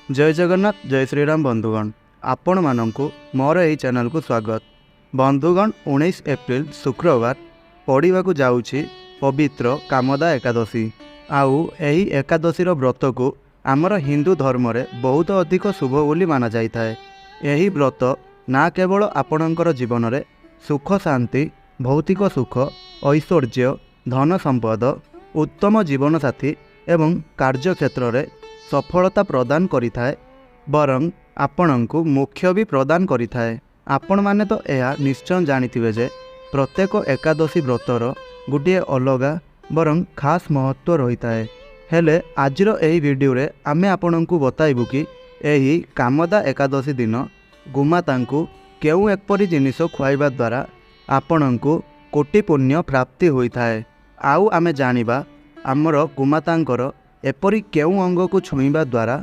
जय जगन्नाथ जय श्रीराम बंधुगण आपण मानंकु मोर एही चैनल को स्वागत। बंधुगण 19 एप्रिल शुक्रवार पढ़ाक जाऊँगी पवित्र कामदा एकादशी। आउ एही एकादशीर व्रत को आमर हिंदू धर्म रे बहुत अधिक शुभ बोली माना जाई थाए। एही व्रत ना केवल आपणकर जीवन रे सुख शांति भौतिक सुख ऐश्वर्य धन संपद उत्तम जीवन साथी एवं कार्य क्षेत्र रे सफलता प्रदान करिथाए बरं आपणंकु मोक्ष भी प्रदान करिथाए। आपण माने तो यह निश्चय जानिथिबे जे प्रत्येक एकादशी व्रतर गोटे अलगा बरं खास महत्व रही थाए। हेले आजिर एही वीडियो रे आमे आपणंकु बताइबु कि एही कामदा एकादशी दिन गोमातांकु केउ एकपरि जिनिस खुआइबा द्वारा आपणंकु कोटि पुण्य प्राप्ति होइथाए। आउ आमे जानिबा आमर गोमातांकर एपरी केउ अंग को छुईबा द्वारा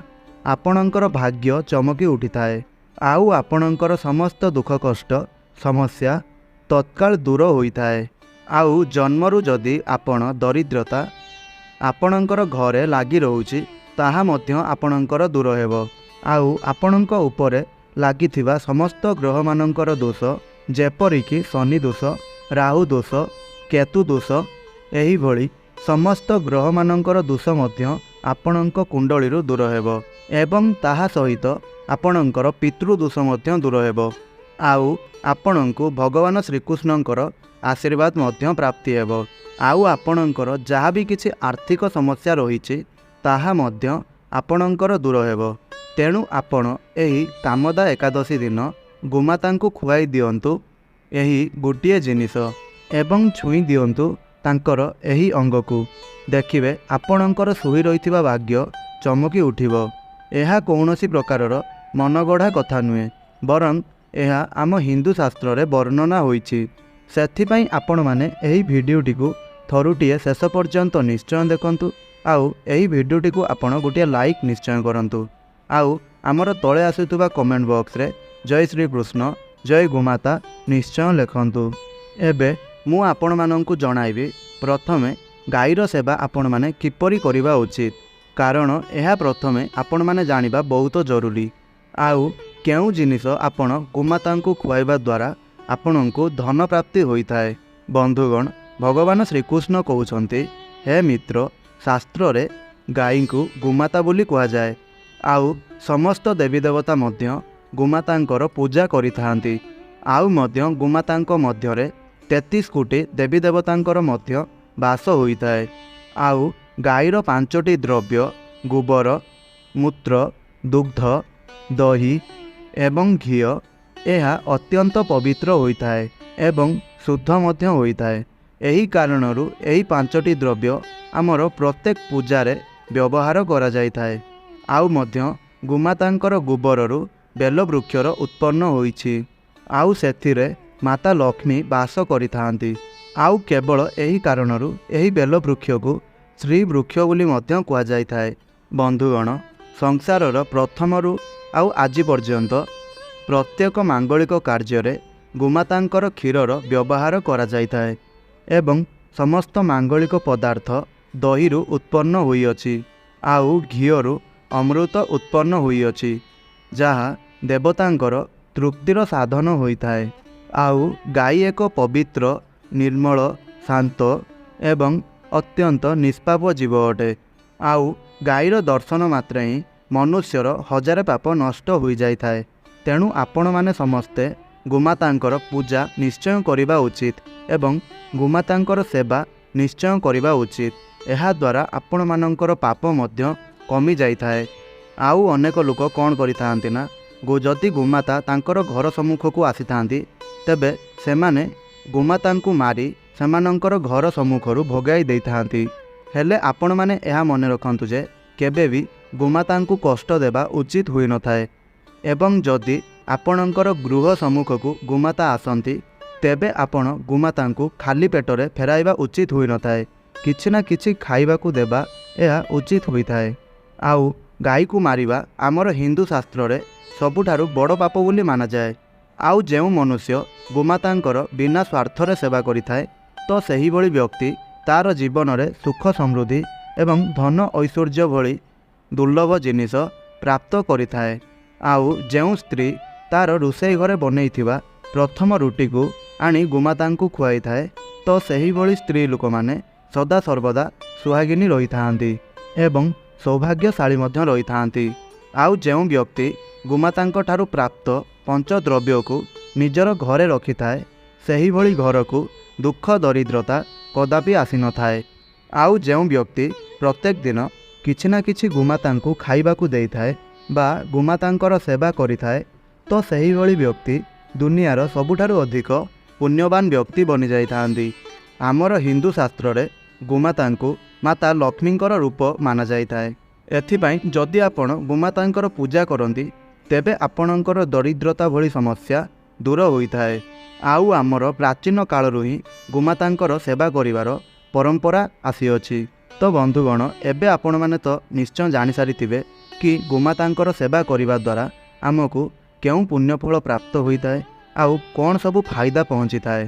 आपणंकर भाग्य चमकी उठी थाए। आउ आपणंकर समस्त दुख कष्ट समस्या तत्काल दूर होइथाए। आउ जन्मरु जदि आपण दरिद्रता आपणंकर घरे लागी रहुछि ताहा मध्य आपणंकर दूर हेबो। आउ आपणंक उपरे लागिथिबा समस्त ग्रह मानंकर दोष जेपरिकी शनि दोष राहु दोष केतु दोष एही भली समस्त ग्रह मानंकर दोष मध्य आपणंक कुंडलीरु दूर हेबो एवं ताहा सहित आपणंकर पितृ दोष मध्य दूर हेबो। आउ आपणंकु भगवान श्रीकृष्णंकर आशीर्वाद मध्य प्राप्ति हेबो। आउ आपणंकर जहाँ भी किछि आर्थिक समस्या रहिछि ताहा मध्य आपणंकर दूर हेबो। तेणु आपण एही कामदा एकादशी दिन गोमातांकु खुआई दियंतु एही गोटिए जिनिस एवं छुई दियंतु तांकर एही अंग को देखिबे आपणंकर सुही रहिथिबा भाग्य चमकी उठिबो। एहा कौनसी प्रकारर मनगढ़ा कथा नुहे बरं एहा आम हिंदू शास्त्र रे वर्णना होईछि। सेथिपई आपण माने एही भिडियोटी को थरुटिए शेष पर्यंत निश्चय देखंतु। आउ एही भिडियोटी को आपण गोटे लाइक निश्चय करंतु। आउ आमर तले आसुथुबा कमेंट बॉक्स रे जय श्री कृष्ण जय गोमाता निश्चय लिखंतु। एबे मु आपण मानंकु जणाइबी प्रथमे गाईर सेवा आपण माने किपरि करिबा उचित, कारण यह प्रथमे आपण माने जानिबा बहुत जरूरी। आउ केउ जिनिस आपण गोमातांकु खुआइबा द्वारा आपणंकु धन प्राप्ति होइथाए। बंधुगण भगवान श्रीकृष्ण कहउछन्ते, हे मित्र शास्त्र रे गाई को गोमाता बोली कहा जाए। आउ समस्त देवी देवता मध्य गोमातांकर पूजा करिथांती। आउ मध्य गोमातांक मध्यरे 33 कोटी देवी देवतांकर मध्य बास होइथाए। आउ गाईर 5टी द्रव्य गोबर मूत्र दुग्ध दही एवं घी यह अत्यंत पवित्र होइथाए एवं शुद्ध मध्य होइथाए। एही कारणरू एही 5टी द्रव्य आमर प्रत्येक पूजारे व्यवहार करा जाइथाए। आउ मध्य गोमातांकर गोबररू बेल वृक्षर उत्पन्न होइछि। आउ सेथिरे माता लक्ष्मी बास करिथांती। आउ केवल एही कारणरू एही बेल वृक्ष को श्री वृक्ष बोली मध्य कहा जाइथाए। बंधुगण संसारर प्रथमरू आउ आज पर्यंत प्रत्येक मांगलिक कार्य गोमातांकर क्षीरर व्यवहार करा जाइथाए एवं समस्त मांगलिक पदार्थ दहीरू उत्पन्न होइअछि। आउ घीयरू अमृत उत्पन्न होइअछि जहा देवतांकर तृप्तिर साधन होइथाए। आउ गाई एक पवित्र निर्मल शांत एवं अत्यंत निष्पाप जीव अटे। आउ गाईर दर्शन मात्रे ही मनुष्यर 1000 पाप नष्ट हो जाए। तेणु आपण माने समस्ते गोमातांकर पूजा निश्चय करिबा उचित एवं गोमातांकर सेवा निश्चय करिबा उचित। एहा द्वारा आपण मानंकर पाप मध्य कमी जाइथाए। आउ अनेक लोक कौन करिथांती ना जदि गोमाता तांकर घर सम्मुख को आसीथांती तेबे सेमाने गोमातांकु मारी सेमानंकर घर सम्मुखरू भगाई देइथांती। हेले आपण माने एहा मने रखंतु जे केबे भी गोमातांकु कष्ट देबा उचित होई न थाए एवं जदि आपणंकर गृह सम्मुख को गोमाता आसंती तेबे आपण गोमातांकु खाली पेटरे फेराइबा उचित होई न थाए। किछि ना किछि खाइबाकू देबा एहा उचित होई थाए। आउ गाई को मारिबा आमर हिंदू शास्त्र रे सबुठारु बड़ पाप बोली माना जाए। आउ जेउ मनुष्य गोमातांकर बिना स्वार्थरे सेवा करिथाए तो सही भली व्यक्ति तार जीवन में सुख समृद्धि एवं धन ऐश्वर्य भली दुर्लभ जिनिस ପ୍ରାପ୍ତ କରିଥାଏ। ଆଉ ଯେଉଁ ସ୍ତ୍ରୀ ତା'ର ରୋଷେଇ ଘରେ ବନେଇଥିବା ପ୍ରଥମ ରୁଟିକୁ ଆଣି ଗୋମାତାଙ୍କୁ ଖୁଆଇଥାଏ ତ ସେହିଭଳି ସ୍ତ୍ରୀ ଲୋକମାନେ ସଦାସର୍ବଦା ସୁହାଗିନୀ ରହିଥାନ୍ତି ଏବଂ ସୌଭାଗ୍ୟଶାଳୀ ମଧ୍ୟ ରହିଥାନ୍ତି। ଆଉ ଯେଉଁ ବ୍ୟକ୍ତି ଗୋମାତାଙ୍କ ଠାରୁ ପ୍ରାପ୍ତ ପଞ୍ଚଦ୍ରବ୍ୟକୁ ନିଜର ଘରେ ରଖିଥାଏ ସେହିଭଳି ଘରକୁ ଦୁଃଖ ଦରିଦ୍ରତା କଦାପି ଆସିନଥାଏ। ଆଉ ଯେଉଁ ବ୍ୟକ୍ତି ପ୍ରତ୍ୟେକ ଦିନ କିଛି ନା କିଛି ଗୋମାତାଙ୍କୁ ଖାଇବାକୁ ଦେଇଥାଏ ବା ଗୋମାତାଙ୍କର ସେବା କରିଥାଏ ତ ସେହିଭଳି ବ୍ୟକ୍ତି ଦୁନିଆର ସବୁଠାରୁ ଅଧିକ ପୁଣ୍ୟବାନ ବ୍ୟକ୍ତି ବନିଯାଇଥାନ୍ତି। ଆମର ହିନ୍ଦୁ ଶାସ୍ତ୍ରରେ ଗୋମାତାଙ୍କୁ ମାତା ଲକ୍ଷ୍ମୀଙ୍କର ରୂପ ମାନାଯାଇଥାଏ। ଏଥିପାଇଁ ଯଦି ଆପଣ ଗୋମାତାଙ୍କର ପୂଜା କରନ୍ତି ତେବେ ଆପଣଙ୍କର ଦରିଦ୍ରତା ଭଳି ସମସ୍ୟା ଦୂର ହୋଇଥାଏ। ଆଉ ଆମର ପ୍ରାଚୀନ କାଳରୁ ହିଁ ଗୋମାତାଙ୍କର ସେବା କରିବାର ପରମ୍ପରା ଆସିଅଛି। ତ ବନ୍ଧୁଗଣ, ଏବେ ଆପଣମାନେ ତ ନିଶ୍ଚୟ ଜାଣିସାରିଥିବେ କି ଗୋମାତାଙ୍କର ସେବା କରିବା ଦ୍ୱାରା ଆମକୁ କେଉଁ ପୁଣ୍ୟଫଳ ପ୍ରାପ୍ତ ହୋଇଥାଏ ଆଉ କ'ଣ ସବୁ ଫାଇଦା ପହଞ୍ଚିଥାଏ।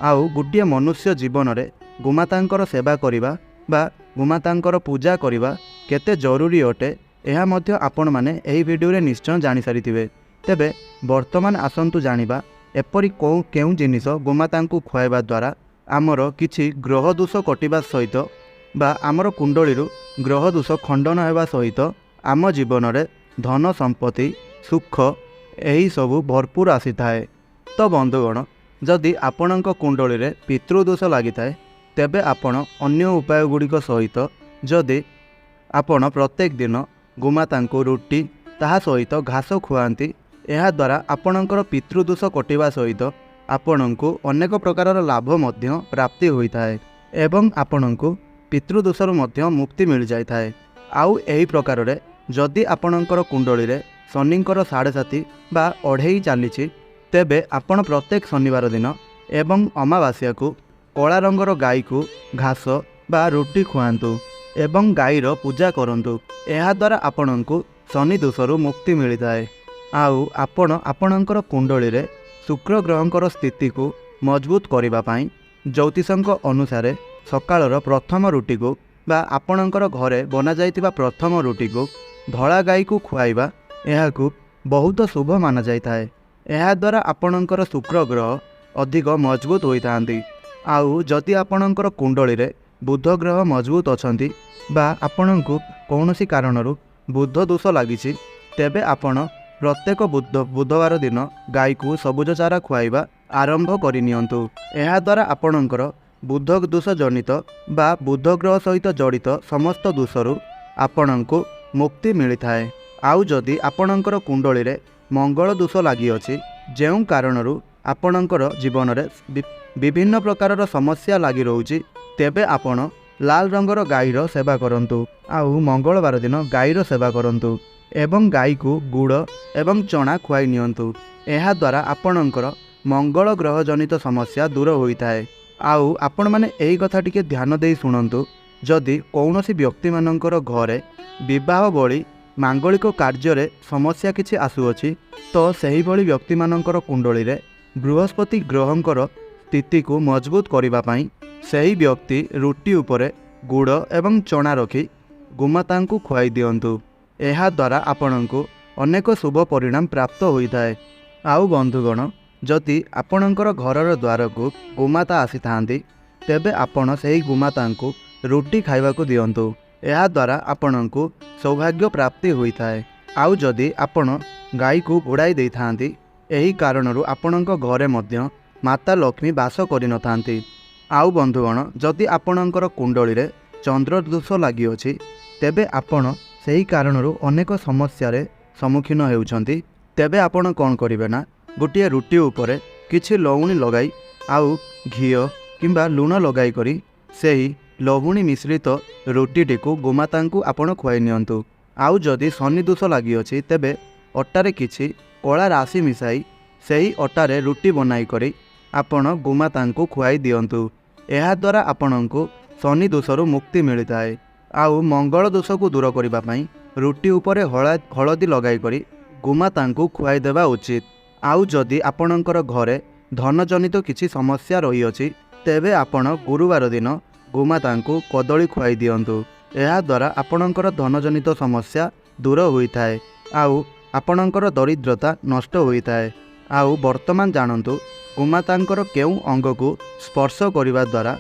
ଆଉ ଗୋଟିଏ ମନୁଷ୍ୟ ଜୀବନରେ ଗୋମାତାଙ୍କର ସେବା କରିବା ବା ଗୋମାତାଙ୍କର ପୂଜା କରିବା କେତେ ଜରୁରୀ ଅଟେ ଏହା ମଧ୍ୟ ଆପଣମାନେ ଏହି ଭିଡ଼ିଓରେ ନିଶ୍ଚୟ ଜାଣିସାରିଥିବେ। ତେବେ ବର୍ତ୍ତମାନ ଆସନ୍ତୁ ଜାଣିବା ଏପରି କେଉଁ ଜିନିଷ ଗୋମାତାଙ୍କୁ ଖୁଆଇବା ଦ୍ୱାରା ଆମର କିଛି ଗ୍ରହ ଦୋଷ କଟିବା ସହିତ ବା ଆମର କୁଣ୍ଡଳୀରୁ ଗ୍ରହ ଦୋଷ ଖଣ୍ଡନ ହେବା ସହିତ ଆମ ଜୀବନରେ ଧନ ସମ୍ପତ୍ତି ସୁଖ ଏହିସବୁ ଭରପୁର ଆସିଥାଏ। ତ ବନ୍ଧୁଗଣ, ଯଦି ଆପଣଙ୍କ କୁଣ୍ଡଳୀରେ ପିତୃଦୋଷ ଲାଗିଥାଏ ତେବେ ଆପଣ ଅନ୍ୟ ଉପାୟ ଗୁଡ଼ିକ ସହିତ ଯଦି ଆପଣ ପ୍ରତ୍ୟେକ ଦିନ ଗୋମାତାଙ୍କୁ ରୁଟି ତାହା ସହିତ ଘାସ ଖୁଆନ୍ତି ଏହାଦ୍ୱାରା ଆପଣଙ୍କର ପିତୃଦୋଷ କଟିବା ସହିତ ଆପଣଙ୍କୁ ଅନେକ ପ୍ରକାରର ଲାଭ ମଧ୍ୟ ପ୍ରାପ୍ତି ହୋଇଥାଏ ଏବଂ ଆପଣଙ୍କୁ ପିତୃଦୋଷରୁ ମଧ୍ୟ ମୁକ୍ତି ମିଳିଯାଇଥାଏ। ଆଉ ଏହି ପ୍ରକାରରେ ଯଦି ଆପଣଙ୍କର କୁଣ୍ଡଳୀରେ ଶନିଙ୍କର 7.5 ବା 2.5 ଚାଲିଛି ତେବେ ଆପଣ ପ୍ରତ୍ୟେକ ଶନିବାର ଦିନ ଏବଂ ଅମାବାସ୍ୟାକୁ କଳା ରଙ୍ଗର ଗାଈକୁ ଘାସ ବା ରୁଟି ଖୁଆନ୍ତୁ ଏବଂ ଗାଈର ପୂଜା କରନ୍ତୁ। ଏହାଦ୍ୱାରା ଆପଣଙ୍କୁ ଶନି ଦୋଷରୁ ମୁକ୍ତି ମିଳିଥାଏ। ଆଉ ଆପଣ ଆପଣଙ୍କର କୁଣ୍ଡଳୀରେ ଶୁକ୍ର ଗ୍ରହଙ୍କର ସ୍ଥିତିକୁ ମଜବୁତ କରିବା ପାଇଁ ଜ୍ୟୋତିଷଙ୍କ ଅନୁସାରେ ସକାଳର ପ୍ରଥମ ରୁଟିକୁ ବା ଆପଣଙ୍କର ଘରେ ବନାଯାଇଥିବା ପ୍ରଥମ ରୁଟିକୁ ଧଳା ଗାଈକୁ ଖୁଆଇବା ଏହାକୁ ବହୁତ ଶୁଭ ମାନାଯାଇଥାଏ। ଏହାଦ୍ୱାରା ଆପଣଙ୍କର ଶୁକ୍ର ଗ୍ରହ ଅଧିକ ମଜବୁତ ହୋଇଥାନ୍ତି। ଆଉ ଯଦି ଆପଣଙ୍କର କୁଣ୍ଡଳୀରେ ବୁଧ ଗ୍ରହ ମଜବୁତ ଅଛନ୍ତି ବା ଆପଣଙ୍କୁ କୌଣସି କାରଣରୁ ବୁଧ ଦୋଷ ଲାଗିଛି ତେବେ ଆପଣ ପ୍ରତ୍ୟେକ ବୁଧବାର ଦିନ ଗାଈକୁ ସବୁଜ ଚାରା ଖୁଆଇବା ଆରମ୍ଭ କରିନିଅନ୍ତୁ। ଏହାଦ୍ୱାରା ଆପଣଙ୍କର ବୁଧ ଦୋଷ ଜନିତ ବା ବୁଧ ଗ୍ରହ ସହିତ ଜଡ଼ିତ ସମସ୍ତ ଦୋଷରୁ ଆପଣଙ୍କୁ ମୁକ୍ତି ମିଳିଥାଏ। ଆଉ ଯଦି ଆପଣଙ୍କର କୁଣ୍ଡଳୀରେ ମଙ୍ଗଳ ଦୋଷ ଲାଗିଅଛି ଯେଉଁ କାରଣରୁ ଆପଣଙ୍କର ଜୀବନରେ ବିଭିନ୍ନ ପ୍ରକାରର ସମସ୍ୟା ଲାଗି ରହୁଛି ତେବେ ଆପଣ ଲାଲ ରଙ୍ଗର ଗାଈର ସେବା କରନ୍ତୁ। ଆଉ ମଙ୍ଗଳବାର ଦିନ ଗାଈର ସେବା କରନ୍ତୁ ଏବଂ ଗାଈକୁ ଗୁଡ଼ ଏବଂ ଚଣା ଖୁଆଇ ନିଅନ୍ତୁ। ଏହାଦ୍ୱାରା ଆପଣଙ୍କର ମଙ୍ଗଳ ଗ୍ରହ ଜନିତ ସମସ୍ୟା ଦୂର ହୋଇଥାଏ। ଆଉ ଆପଣମାନେ ଏହି କଥା ଟିକେ ଧ୍ୟାନ ଦେଇ ଶୁଣନ୍ତୁ, ଯଦି କୌଣସି ବ୍ୟକ୍ତିମାନଙ୍କର ଘରେ ବିବାହ ଭଳି ମାଙ୍ଗଳିକ କାର୍ଯ୍ୟରେ ସମସ୍ୟା କିଛି ଆସୁଅଛି ତ ସେହିଭଳି ବ୍ୟକ୍ତିମାନଙ୍କର କୁଣ୍ଡଳୀରେ ବୃହସ୍ପତି ଗ୍ରହଙ୍କର ସ୍ଥିତିକୁ ମଜବୁତ କରିବା ପାଇଁ ସେହି ବ୍ୟକ୍ତି ରୁଟି ଉପରେ ଗୁଡ଼ ଏବଂ ଚଣା ରଖି ଗୋମାତାଙ୍କୁ ଖୁଆଇ ଦିଅନ୍ତୁ। ଏହାଦ୍ୱାରା ଆପଣଙ୍କୁ ଅନେକ ଶୁଭ ପରିଣାମ ପ୍ରାପ୍ତ ହୋଇଥାଏ। ଆଉ ବନ୍ଧୁଗଣ, ଯଦି ଆପଣଙ୍କର ଘରର ଦ୍ୱାରକୁ ଗୋମାତା ଆସିଥାନ୍ତି ତେବେ ଆପଣ ସେହି ଗୋମାତାଙ୍କୁ ରୁଟି ଖାଇବାକୁ ଦିଅନ୍ତୁ। ଏହାଦ୍ୱାରା ଆପଣଙ୍କୁ ସୌଭାଗ୍ୟ ପ୍ରାପ୍ତି ହୋଇଥାଏ। ଆଉ ଯଦି ଆପଣ ଗାଈକୁ ଘୋଡ଼ାଇ ଦେଇଥାନ୍ତି ଏହି କାରଣରୁ ଆପଣଙ୍କ ଘରେ ମଧ୍ୟ ମାତା ଲକ୍ଷ୍ମୀ ବାସ କରିନଥାନ୍ତି। ଆଉ ବନ୍ଧୁଗଣ, ଯଦି ଆପଣଙ୍କର କୁଣ୍ଡଳୀରେ ଚନ୍ଦ୍ର ଦୋଷ ଲାଗିଅଛି ତେବେ ଆପଣ ସେହି କାରଣରୁ ଅନେକ ସମସ୍ୟାରେ ସମ୍ମୁଖୀନ ହେଉଛନ୍ତି ତେବେ ଆପଣ କ'ଣ କରିବେ ନା ଗୋଟିଏ ରୁଟି ଉପରେ କିଛି ଲହୁଣୀ ଲଗାଇ ଆଉ ଘିଅ କିମ୍ବା ଲୁଣ ଲଗାଇ କରି ସେହି ଲହୁଣୀ ମିଶ୍ରିତ ରୁଟିଟିକୁ ଗୋମାତାଙ୍କୁ ଆପଣ ଖୁଆଇ ନିଅନ୍ତୁ। ଆଉ ଯଦି ଶନି ଦୋଷ ଲାଗିଅଛି ତେବେ ଅଟାରେ କିଛି କଳା ରାଶି ମିଶାଇ ସେହି ଅଟାରେ ରୁଟି ବନାଇ କରି ଆପଣ ଗୋମାତାଙ୍କୁ ଖୁଆଇ ଦିଅନ୍ତୁ। ଏହାଦ୍ୱାରା ଆପଣଙ୍କୁ ଶନି ଦୋଷରୁ ମୁକ୍ତି ମିଳିଥାଏ। ଆଉ ମଙ୍ଗଳ ଦୋଷକୁ ଦୂର କରିବା ପାଇଁ ରୁଟି ଉପରେ ହଳଦୀ ଲଗାଇ କରି ଗୋମାତାଙ୍କୁ ଖୁଆଇ ଦେବା ଉଚିତ। ଆଉ ଯଦି ଆପଣଙ୍କର ଘରେ ଧନଜନିତ କିଛି ସମସ୍ୟା ରହିଅଛି ତେବେ ଆପଣ ଗୁରୁବାର ଦିନ ଗୋମାତାଙ୍କୁ କଦଳୀ ଖୁଆଇ ଦିଅନ୍ତୁ। ଏହାଦ୍ୱାରା ଆପଣଙ୍କର ଧନଜନିତ ସମସ୍ୟା ଦୂର ହୋଇଥାଏ। आउ आपणकर दरिद्रता नष्ट होता है। आउ वर्तमान जानतु गोमातांकर केउं अंग को स्पर्श करने द्वारा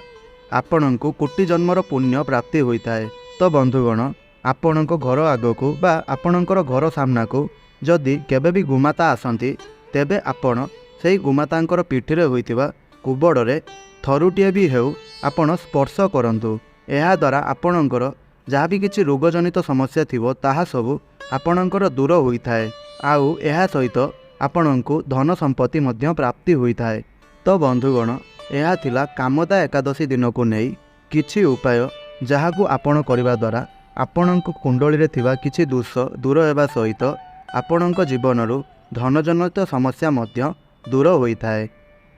आपण को कोटि जन्मर पुण्य प्राप्ति होता है। तो बंधुगण आपण घर आग को बा आपणकर घर सामना को जदि केबे भी गोमाता आसती तेबे आपण से गोमातांकर पिठिरे होइतिबा कुबड़े थरुटिए भी हेउ आपण स्पर्श करंतु। एहा द्वारा आपणकर जहाँ भी किसी रोगजनित समस्या थिबो ताहा सबु आपणकर दूर होता है। आउ एहा सहित आपण को धन संपत्ति मध्य प्राप्ति होता है। तो बंधुगण यह थिला कामदा एकादशी दिन को नहीं किछि उपाय जहाकू आपण करिबा द्वारा आपणक कुंडली थिबा किछि दोष दूर हेबा सहित आपणक जीवनरू धनजनित समस्या मध्य दूर होता है।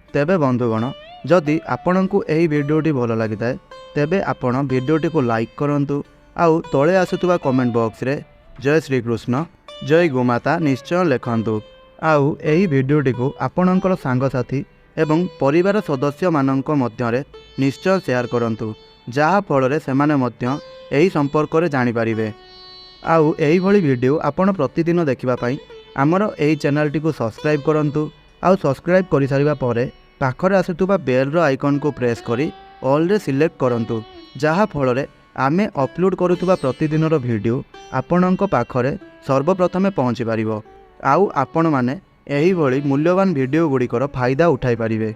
तेबे बंधुगण जदि आपणकू एही वीडियोटी भल लगी थाए तेबे आपण वीडियोटी को लाइक करंतु। आउ तले आसुवा कमेंट बॉक्स रे जय श्री कृष्ण जय गोमाता निश्चय लिखंतु। आउ एही वीडियोटी को आपणकर सांगसाथी एवं परिवार सदस्य मानक मध्यरे निश्चय शेयर करंतु जहा फल सेमाने मध्य एही संपर्क रे जानि पारिबे। आउ एही भली वीडियो आपण प्रतिदिन देखिबा पई हमर एही चैनल को सब्सक्राइब करंतु। आउ सब्सक्राइब करि सारिबा परे पाखरे आसुवा बेल रो आइकन को प्रेस करी ऑल रे सिलेक्ट करंतु जहा फल आमे अपलोड करुवा प्रतिदिन वीडियो आपणक पाखरे सर्वप्रथमे पहुँची पारिबो। आउ आपण माने एही भली मूल्यवान वीडियो गुड़िकर फायदा उठाई पारिबे।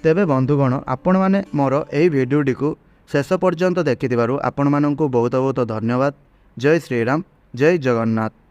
तेबे बंधुगण आपण माने मोर एही वीडियोटी को शेष पर्यंत देखिथिबारु आपण माननकु बहुत बहुत धन्यवाद। जय श्रीराम जय जगन्नाथ।